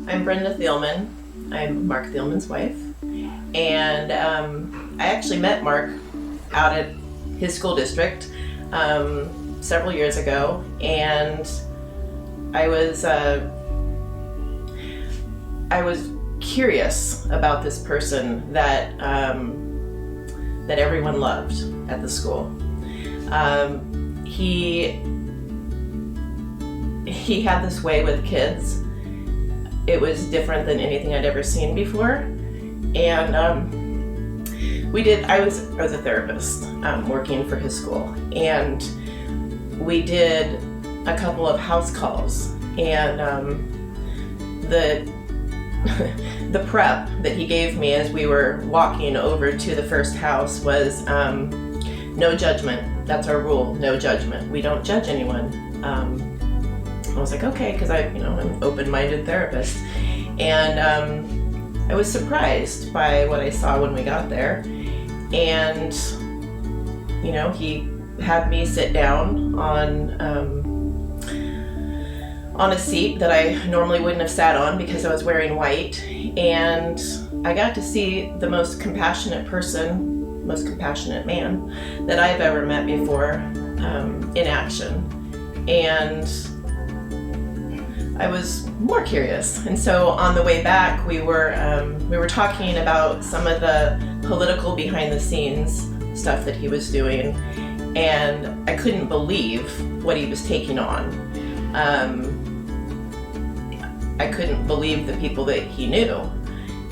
I'm Brenda Thielman. I'm Marc Thielman's wife. And I actually met Marc out at his school district several years ago. And I was curious about this person that that everyone loved at the school. He had this way with kids. It was different than anything I'd ever seen before. And I was a therapist working for his school, and we did a couple of house calls, and the prep that he gave me as we were walking over to the first house was no judgment. That's our rule, no judgment. We don't judge anyone. I was like, okay, because I'm an open-minded therapist. And I was surprised by what I saw when we got there. And, he had me sit down on a seat that I normally wouldn't have sat on because I was wearing white. And I got to see the most compassionate man that I've ever met before in action. And I was more curious, and so on the way back, we were talking about some of the political behind-the-scenes stuff that he was doing, and I couldn't believe what he was taking on. I couldn't believe the people that he knew.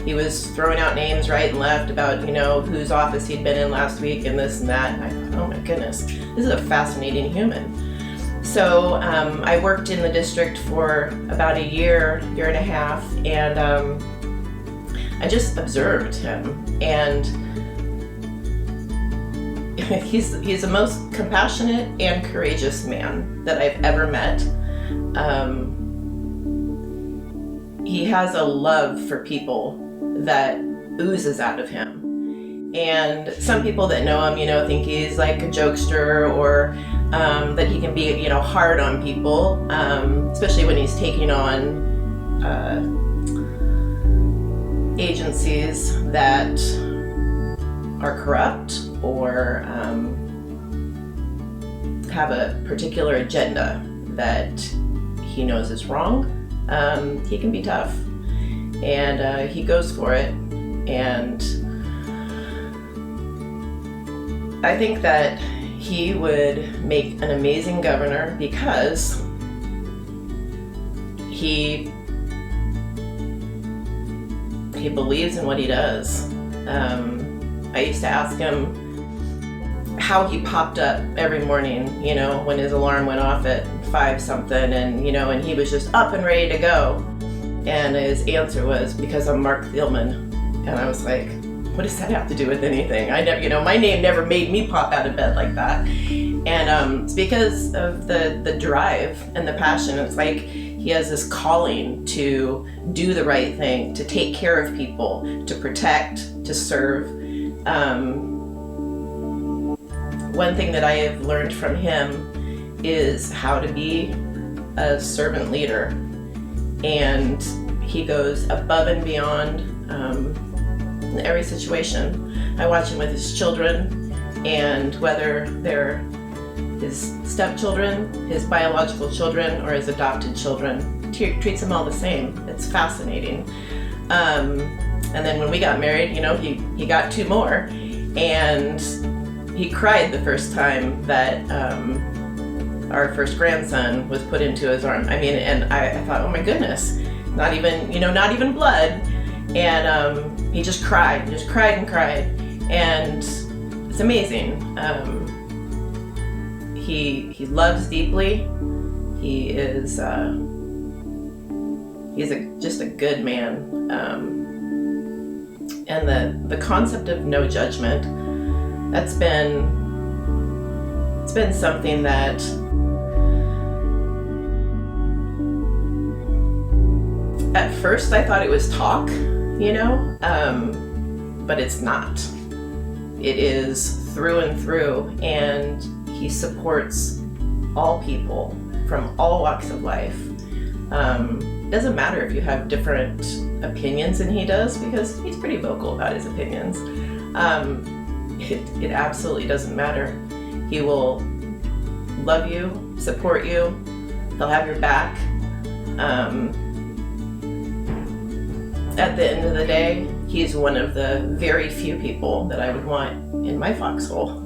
He was throwing out names right and left about whose office he'd been in last week and this and that. And I thought, oh my goodness, this is a fascinating human. So I worked in the district for about a year and a half, and I just observed him. And he's the most compassionate and courageous man that I've ever met. He has a love for people that oozes out of him. And some people that know him, think he's like a jokester, or that he can be, hard on people, especially when he's taking on agencies that are corrupt or have a particular agenda that he knows is wrong. He can be tough, and he goes for it. And I think that he would make an amazing governor because he believes in what he does. I used to ask him how he popped up every morning, when his alarm went off at 5 something, and and he was just up and ready to go. And his answer was, because I'm Marc Thielman. And I was like, what does that have to do with anything? I never, my name never made me pop out of bed like that. And it's because of the drive and the passion. It's like he has this calling to do the right thing, to take care of people, to protect, to serve. One thing that I have learned from him is how to be a servant leader. And he goes above and beyond in every situation. I watch him with his children, and whether they're his stepchildren, his biological children, or his adopted children, treats them all the same. It's fascinating. And then when we got married, he got 2 more, and he cried the first time that our first grandson was put into his arms. And I thought, oh my goodness, not even blood. And he just cried and cried. And it's amazing. He loves deeply. He's just a good man. And the concept of no judgment, it's been something that at first I thought it was talk, but it's not. It is through and through, and he supports all people from all walks of life. doesn't matter if you have different opinions than he does, because he's pretty vocal about his opinions. It absolutely doesn't matter. He will love you, support you, he'll have your back. At the end of the day, he's one of the very few people that I would want in my foxhole.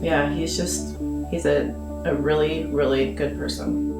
Yeah, he's a really, really good person.